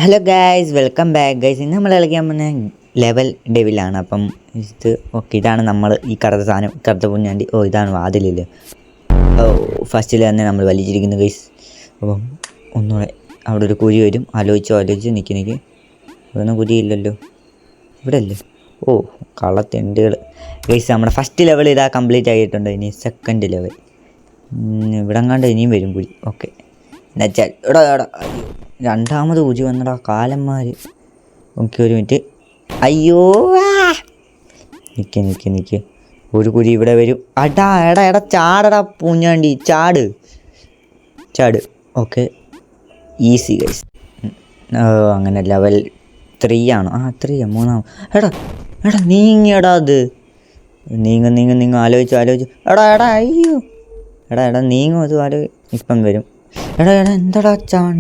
Hello guys, welcome back guys. ഇന്ന് നമ്മൾ കളിക്കാൻ പോകുന്ന ലെവൽ ഡെവിലാണ്. അപ്പം ഇത് ഇതാണ് നമ്മൾ ഈ കറുത്ത സാധനം, കറുത്ത പുഞ്ഞാണ്ടി. ഇതാണ് വാതിലില്ലേ. ഫസ്റ്റിൽ തന്നെ നമ്മൾ വലിച്ചിരിക്കുന്നു ഗൈസ്. അപ്പം ഒന്നുകൂടെ അവിടെ ഒരു കുഴി വരും. ആലോചിച്ച് നിൽക്കി ഇവിടെ ഒന്നും കുഴിയില്ലല്ലോ. ഇവിടെ അല്ലേ? കള്ളത്തെണ്ടുകൾ ഗൈസ്. നമ്മുടെ ഫസ്റ്റ് ലെവൽ ഇതാ കംപ്ലീറ്റ് ആയിട്ടുണ്ട്. ഇനി സെക്കൻഡ് ലെവൽ ഇവിടെ കണ്ട് ഇനിയും വരും കുഴി. ഓക്കെ, എന്നുവെച്ചാൽ എടാ രണ്ടാമത് കുഴി വന്നടാ കാലന്മാർ. ഓക്കെ, ഒരു മിനിറ്റ്. അയ്യോ, നിൽക്ക് ഒരു കുഴി ഇവിടെ വരും. എടാ ചാടടാ പൂഞ്ഞാണ്ടി, ചാട്. Okay, easy guys. അങ്ങനെ ലെവൽ 3 ആണോ? 3 എടാ നീങ്ങിയടാ. അത് നീങ്ങ ആലോചിച്ചു. എടാ അയ്യോ, എടാ നീങ്ങും. അത് ഇപ്പം വരും. എടാ എന്താടാ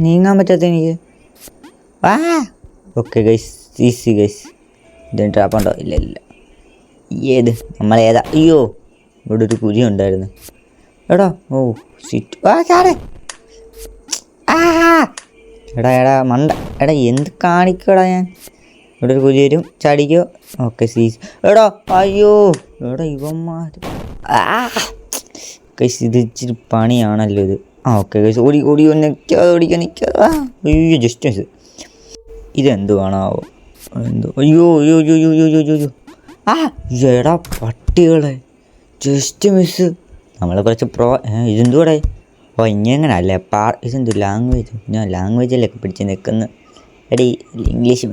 നീങ്ങാൻ പറ്റാത്ത എനിക്ക്. Okay guys, easy guys. ഇതിന് ട്രാപ്പുണ്ടോ? ഇല്ല. ഏത് നമ്മളേതാ? അയ്യോ, ഇവിടെ ഒരു കുഴി ഉണ്ടായിരുന്നു. എടാ സിറ്റ് ചാടേ. എടാ മണ്ട, എന്ത് കാണിക്കടാ ഞാൻ. ഇവിടെ ഒരു കുഴി വരും, ചാടിക്കോ. ഓക്കെ സീസ്. എടാ അയ്യോ, ഇവന്മാർ ഗൈസ്. ഇത് ഇച്ചിരി പണിയാണല്ലോ ഇത്. ഓക്കെ ഗൈസ്, ഓടി നിൽക്കാതെ. അയ്യോ ജസ്റ്റ് മിസ്. ഇതെന്തുവാണോ അയ്യോ. എടാ പട്ടികളെ, ജസ്റ്റ് മിസ്. നമ്മൾ കുറച്ച് ഇതെന്തുകൂടെ. ഇങ്ങനെ അല്ലേ ഇതെന്തു ലാംഗ്വേജ്? ഞാൻ ലാംഗ്വേജിലൊക്കെ പിടിച്ച് നിൽക്കുന്നു. എടീ ഇംഗ്ലീഷ്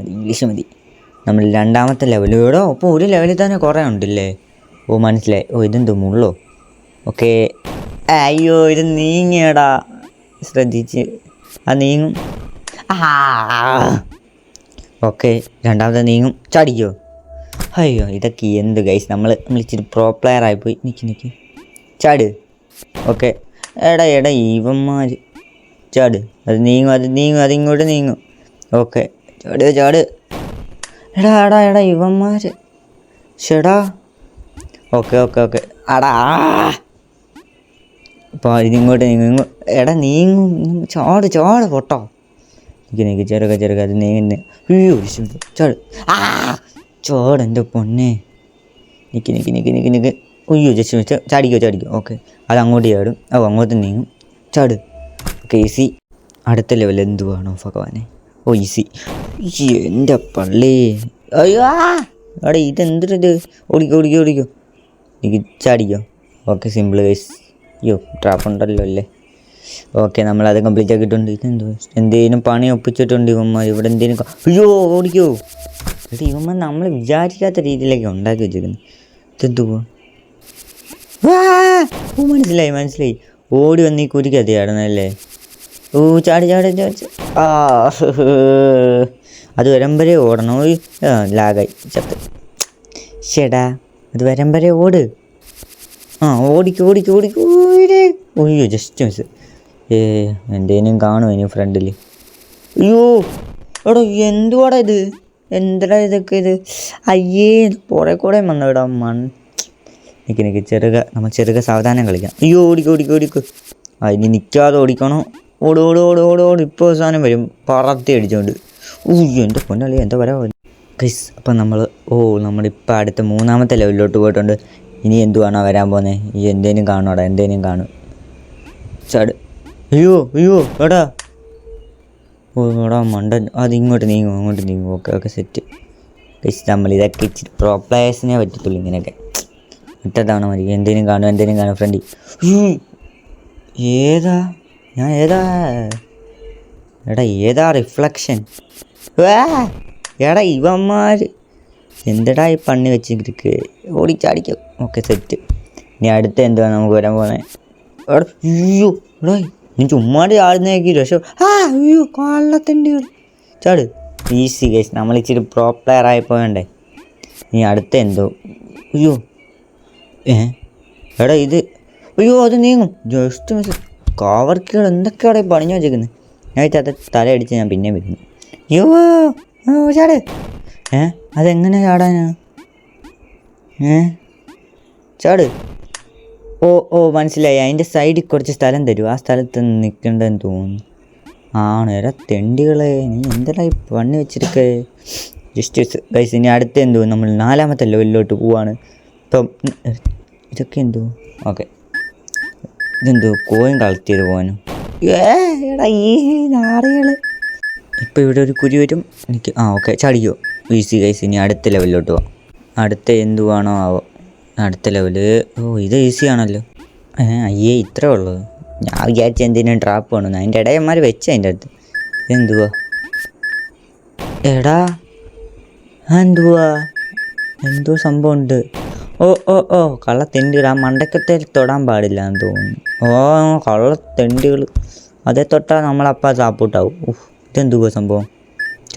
മതി. നമ്മൾ രണ്ടാമത്തെ ലെവൽ. അപ്പോൾ ഒരു ലെവലിൽ തന്നെ കുറേ ഉണ്ടല്ലേ. മനസ്സിലായി. ഇതെന്തോ മുള്ളോ? ഓക്കെ. അയ്യോ, ഇത് നീങ്ങിയടാ. ശ്രദ്ധിച്ച് നീങ്ങും. ഓക്കെ, രണ്ടാമത്തെ നീങ്ങും. ചാടിക്കോ. അയ്യോ, ഇതൊക്കെ എന്ത് ഗൈസ്. നമ്മൾ ഇച്ചിരി പ്രോ പ്ലെയർ ആയിപ്പോയി. നിൽക്കി ചാട്. ഓക്കെ. എടാ ഇവന്മാർ ചാട്. അത് നീങ്ങും. അതിങ്ങോട്ട് നീങ്ങും. ഓക്കെ, ചാട്. എടാ ഇവന്മാർ ഷെടാ. ഓക്കെ. അടാ അപ്പോൾ ഇതിങ്ങോട്ട് നീങ്ങും. എടാ നീങ്ങും. ചാട് പൊട്ടോ. നിൽക്കി ചെറുക്ക അത് നീങ്ങുന്നു. അയ്യോ ചാട്. ചോട് എൻ്റെ പൊന്നെ. നിൽക്കി. അയ്യോ ജസ്റ്റ് ചാടിക്കോ. ഓക്കെ, അത് അങ്ങോട്ട് ചാടും. അങ്ങോട്ട് നീങ്ങും. ചാട്. Okay, easy. അടുത്ത ലെവൽ എന്തുവാണോ ഭഗവാനെ. ഈസി. എൻ്റെ പള്ളി. അയ്യോ എടാ ഇതെന്തൊരിത്. ഓടിക്കോ. എനിക്ക് ചാടിക്കോ. Okay, simple guys. അയ്യോ ട്രാപ്പ് ഉണ്ടല്ലോ അല്ലേ. ഓക്കെ, നമ്മളത് കംപ്ലീറ്റ് ആക്കിയിട്ടുണ്ട്. ഇതെന്തോ എന്തേലും പണി ഒപ്പിച്ചിട്ടുണ്ട് ഇവന്മാർ. ഇവിടെ എന്തേലും അയ്യോ ഓടിക്കോ. ഇവന്മാർ നമ്മൾ വിചാരിക്കാത്ത രീതിയിലേക്ക് ഉണ്ടാക്കി വെച്ചിരിക്കുന്നു. ഇതെന്തുവാ? മനസ്സിലായി. ഓടി വന്ന് ഈ കുരിക്കത്തി ആടുന്നല്ലേ. ചാടി. അത് വരം വരെ ഓടണം. ലാഗായി ചത്ത്. ചേടാ, അത് വരം വരെ ഓട്. ഓടിക്കോ. അയ്യോ ജസ്റ്റ് മിസ്. എന്തേലും കാണുമോ ഇനി ഫ്രണ്ടിൽ? അയ്യോ എടാ എന്തുവാടാ ഇത്. എന്താ ഇതൊക്കെ ഇത്? അയ്യേ, പുറകെ കൂടെ വന്നോടാ നിൽക്കി ചെറുക സാവധാനം കളിക്കാം. അയ്യോ ഓടിക്കോ. ഇനി നിൽക്കാതെ ഓടിക്കണോ. ഓട്. ഇപ്പോൾ സാധനം വരും പറത്തി അടിച്ചോണ്ട്. എൻ്റെ പൊന്നളി എന്താ പറയാ ഗൈസ്. അപ്പം നമ്മളിപ്പോൾ അടുത്ത 3ാമത്തെ ലെവലിലോട്ട് പോയിട്ടുണ്ട്. ഇനി എന്തുവാണോ വരാൻ പോകുന്നത്? എന്തേലും കാണും. ചാട്. അയ്യോ എടാ മണ്ടൻ. അതിങ്ങോട്ട് നീങ്ങും. Okay set guys. നമ്മളിതൊക്കെ ഇച്ചിരി പ്രോ പ്ലേയേഴ്സിനെ പറ്റത്തുള്ളൂ ഇങ്ങനെയൊക്കെ. ഇട്ടതാണ് മതി. എന്തേലും കാണും ഫ്രണ്ടിൽ. ഏതാ റിഫ്ലക്ഷൻ? എടാ ഇവന്മാർ എന്തെടാ ഈ പണി വെച്ചിരിക്ക്. ഓടിച്ചാടിക്കും. Okay set. ഇനി അടുത്ത എന്തുവാണ് നമുക്ക് വരാൻ പോകുന്നത്? അയ്യോ എടാ നീ ചുമ്മാടി ആടുന്നേക്കി രക്ഷ. അയ്യോ കള്ളത്തിൻ്റെ ചാട്. Easy guys. നമ്മൾ ഇച്ചിരി പ്രോ പ്ലെയർ ആയി പോയണ്ടേ. ഇനി അടുത്ത എന്തോ. അയ്യോ എടാ ഇത്. അയ്യോ അത് നീങ്ങും. Just miss. കാവർക്കുകൾ എന്തൊക്കെയാണ് പണിഞ്ഞു വെച്ചേക്കുന്നത്. ഞാൻ അത് തലയടിച്ച് ഞാൻ പിന്നെ വരുന്നു. അയ്യോ ചാട്. അതെങ്ങനെ ചാടാനാ? ചാട്. മനസ്സിലായി. അതിൻ്റെ സൈഡിൽ കുറച്ച് സ്ഥലം തരും. ആ സ്ഥലത്ത് നിൽക്കേണ്ടതെന്ന് തോന്നുന്നു. ആണ് എടാ തെണ്ടികളെ, നീ എന്തെല്ലാം പണി വെച്ചിരിക്കേ. ജസ്റ്റ് ഗൈസ് ഇനി അടുത്ത എന്തോ നമ്മൾ 4ാമത്തെ ലെവലിലോട്ട് പോവാണ്. ഇപ്പം ഇതൊക്കെ എന്തോ ഓക്കെ, ഇതെന്തോ കോയിൻ കളക്ട് ചെയ്ത് പോകാനും. എടാ ഈ നാറികൾ. ഇപ്പം ഇവിടെ ഒരു കുരി വരും എനിക്ക്. ഓക്കെ ചാടിക്കോ. Easy guys. ഇനി അടുത്ത ലെവലിലോട്ട് പോവാം. അടുത്ത എന്തുവാണോ ആവോ അടുത്ത ലെവല്. ഇത് ഈസി ആണല്ലോ. അയ്യേ ഇത്രേ ഉള്ളൂ. ഞാൻ വിചാരിച്ച എന്തിനും ട്രാപ്പ് വേണമെന്ന്. അതിൻ്റെ ഇടയന്മാർ വെച്ച അതിൻ്റെ അടുത്ത്. ഇതെന്തുവാ എടാ, എന്തുവാ എന്തോ സംഭവം ഉണ്ട്. ഓ കള്ളത്തെണ്ടികൾ. ആ മണ്ടക്കത്തെ തൊടാൻ പാടില്ല എന്ന് തോന്നുന്നു. കള്ളത്തെണ്ടികൾ അതേ തൊട്ടാൽ നമ്മളപ്പം സാപ്പോട്ടാവും. ഇതെന്തുവാ സംഭവം.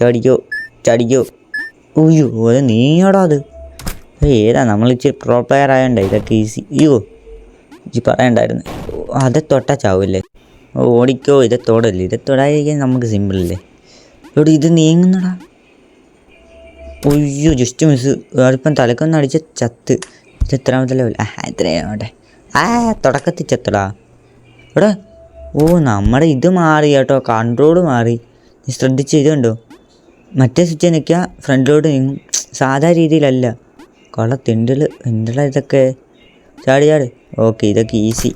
ചടിക്കോ. ഉയ്യോ അത് നീയോടാ. അത് ഏതാ നമ്മൾ ഇച്ചിരി പ്രോ പ്ലെയർ ആയതുകൊണ്ട് ഇതൊക്കെ ഈസി. ഇജ്ജ് പറയണ്ടായിരുന്നു. അതേ തൊട്ടാൽ ചാവില്ലേ. ഓടിക്കോ. ഇതെ തൊടല്ലേ. ഇതെ തൊടാതിരിക്കാൻ നമുക്ക് സിമ്പിളല്ലേ. ഇവിടെ ഇത് നീങ്ങുന്നടാ. ഒയ്യോ ജസ്റ്റ് മിസ്. അതിപ്പം തലക്കൊന്ന് അടിച്ച ചത്ത്. ഇത് എത്രാമത്തെ ലെവൽ? എത്രയാവട്ടെ. തുടക്കത്തിൽ ചത്തടാ ഇവിടെ. നമ്മുടെ ഇത് മാറി കേട്ടോ, കൺട്രോൾ മാറി. നീ ശ്രദ്ധിച്ച് ഇതുണ്ടോ, മറ്റേ സ്വിച്ച് നിൽക്കുക ഫ്രണ്ടിലോട്ട് നീങ്ങും. സാധാ രീതിയിലല്ല. കള്ളത്തെണ്ടിൽ എന്തെടാ ഇതൊക്കെ. ചാടി. ഓക്കെ ഇതൊക്കെ ഈസി.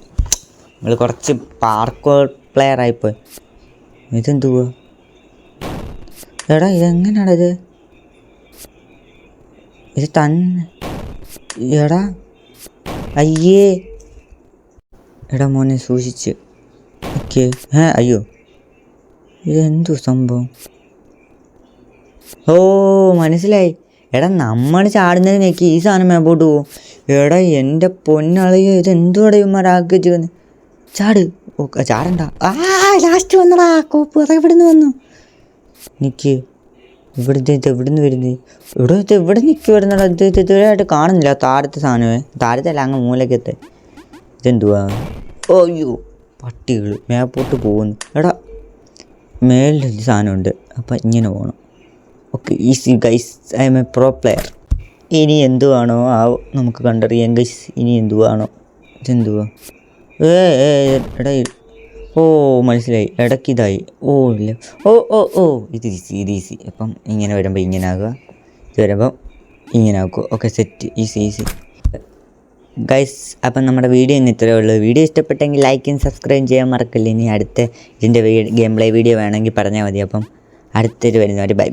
നമ്മൾ കുറച്ച് പാർക്കോർ പ്ലെയർ ആയിപ്പോയി. ഇതെന്തുവാ എടാ, ഇതെങ്ങനെയാണ് ഇത് തന്നെ. എടാ അയ്യേ. എടാ മോനെ സൂക്ഷിച്ച്. ഓക്കെ. അയ്യോ ഇതെന്തു സംഭവം. മനസ്സിലായി. എടാ നമ്മൾ ചാടുന്നതിനേക്ക് ഈ സാധനം മേപ്പോട്ട് പോവും. എടാ എൻ്റെ പൊന്നളിയോ, ഇതെന്തുവാടെ ഇവന്മാരാക്കി വെച്ചിരുന്നു. ചാട്. ചാടണ്ട. ലാസ്റ്റ് വന്നടാ കോപ്പ്. ഇവിടുന്ന് വന്നു. നിൽക്ക്. ഇവിടുന്ന് വരുന്നത്. ഇത് എവിടെ നിൽക്കി വരുന്നടാ. ഇതുവരെയായിട്ട് കാണുന്നില്ല താഴത്തെ സാധനമേ. താഴത്തല്ല അങ്ങ് മൂലക്കത്തെ. ഇതെന്തുവാ. അയ്യോ പട്ടികൾ മേപ്പോട്ട് പോകുന്നു. എടാ മേളിലൊരു സാധനമുണ്ട്. അപ്പം ഇങ്ങനെ പോകണം. Okay easy guys. I M A pro player. ഇനി എന്തുവാണോ നമുക്ക് കണ്ടറിയാം ഗൈസ്. ഇനി എന്തുവാണോ. ഇതെന്തുവാ. എടാ മനസ്സിലായി. ഇടയ്ക്കിതായി. ഇല്ല. ഇത് ഈസി. അപ്പം ഇങ്ങനെ വരുമ്പോൾ ഇങ്ങനെ ആകുക. ഇത് വരുമ്പം ഇങ്ങനെ ആക്കുക. Okay set. Easy guys. അപ്പം നമ്മുടെ വീഡിയോ ഇന്ന് ഇത്രയേ ഉള്ളൂ. വീഡിയോ ഇഷ്ടപ്പെട്ടെങ്കിൽ ലൈക്കും സബ്സ്ക്രൈബ് ചെയ്യാൻ മറക്കില്ല. ഇനി അടുത്ത ഇതിൻ്റെ ഗെയിം പ്ലേ വീഡിയോ വേണമെങ്കിൽ പറഞ്ഞാൽ മതി. അപ്പം അടുത്തൊരു വരുന്നവരെ ബൈ.